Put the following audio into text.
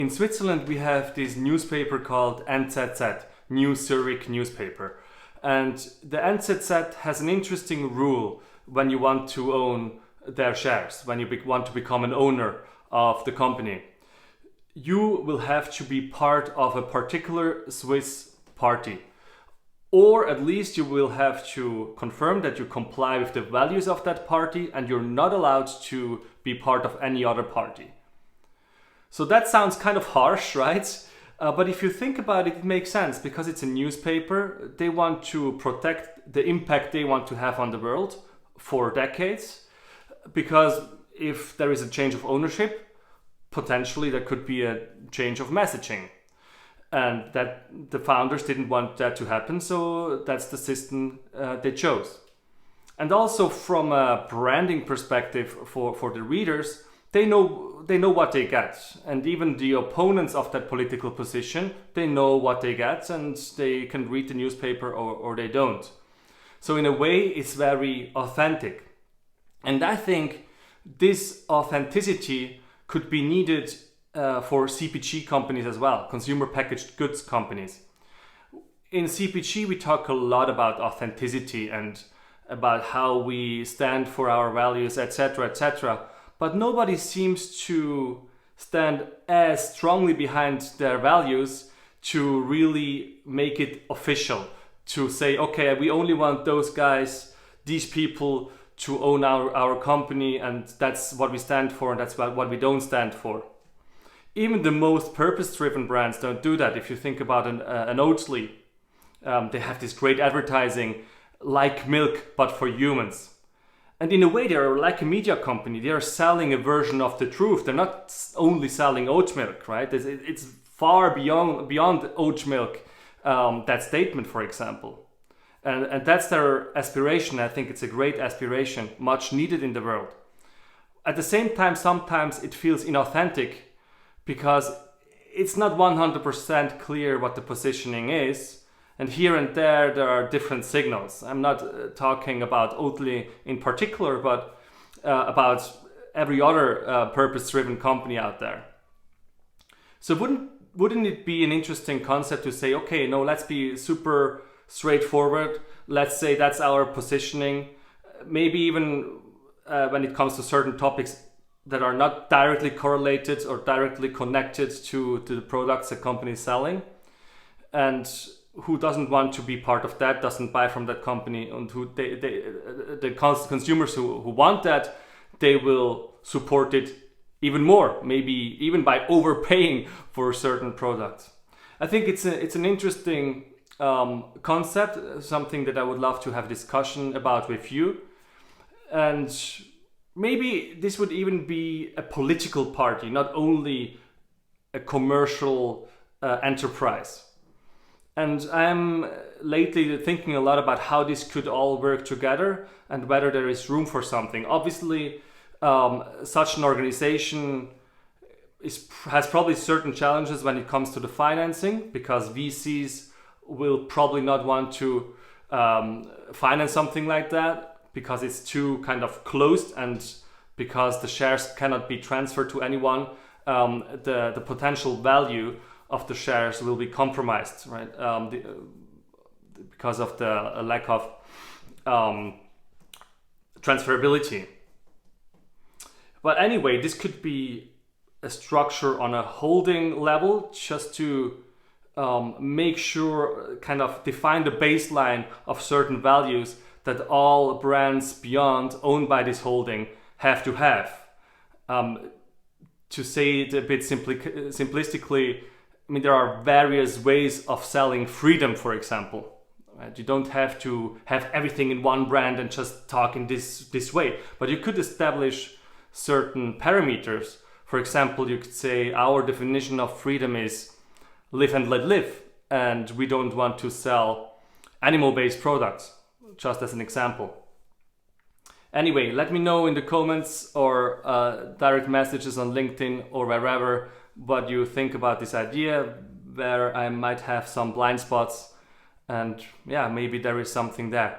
In Switzerland, we have this newspaper called NZZ, New Zurich newspaper. And the NZZ has an interesting rule when you want to own their shares, when you want to become an owner of the company. You will have to be part of a particular Swiss party. Or at least you will have to confirm that you comply with the values of that party and you're not allowed to be part of any other party. So that sounds kind of harsh, right? But if you think about it, it makes sense because it's a newspaper. They want to protect the impact they want to have on the world for decades. Because if there is a change of ownership, potentially there could be a change of messaging. And that the founders didn't want that to happen, so that's the system they chose. And also from a branding perspective for the readers, they know what they get. And even the opponents of that political position, they know what they get and they can read the newspaper or they don't. So in a way, it's very authentic. And I think this authenticity could be needed for CPG companies as well, consumer packaged goods companies. In CPG, we talk a lot about authenticity and about how we stand for our values, etc., etc. But nobody seems to stand as strongly behind their values to really make it official, to say, okay, we only want those guys, these people to own our company, and that's what we stand for, and that's what we don't stand for. Even the most purpose-driven brands don't do that. If you think about an Oatly, they have this great advertising, like milk, but for humans. And in a way, they're like a media company. They are selling a version of the truth. They're not only selling oat milk, right? It's far beyond oat milk, that statement, for example. And that's their aspiration. I think it's a great aspiration, much needed in the world. At the same time, sometimes it feels inauthentic because it's not 100% clear what the positioning is. And here and there are different signals. I'm not talking about Oatly in particular, but about every other purpose-driven company out there. So wouldn't it be an interesting concept to say, okay, no, let's be super straightforward. Let's say that's our positioning. Maybe even when it comes to certain topics that are not directly correlated or directly connected to the products the company is selling. And who doesn't want to be part of that, doesn't buy from that company, and who the consumers who want that, they will support it even more, maybe even by overpaying for certain products. I think it's an interesting concept, something that I would love to have discussion about with you. And maybe this would even be a political party, not only a commercial enterprise. And I'm lately thinking a lot about how this could all work together and whether there is room for something. Obviously, such an organization has probably certain challenges when it comes to the financing, because VCs will probably not want to finance something like that because it's too kind of closed, and because the shares cannot be transferred to anyone, the potential value of the shares will be compromised, right? Because of the lack of transferability. But anyway, this could be a structure on a holding level just to make sure, kind of define the baseline of certain values that all brands beyond owned by this holding have to have. To say it a bit simplistically, I mean, there are various ways of selling freedom, for example. Right? You don't have to have everything in one brand and just talk in this way, but you could establish certain parameters. For example, you could say our definition of freedom is live and let live, and we don't want to sell animal-based products, just as an example. Anyway, let me know in the comments or direct messages on LinkedIn or wherever what you think about this idea, where I might have some blind spots, and yeah, maybe there is something there.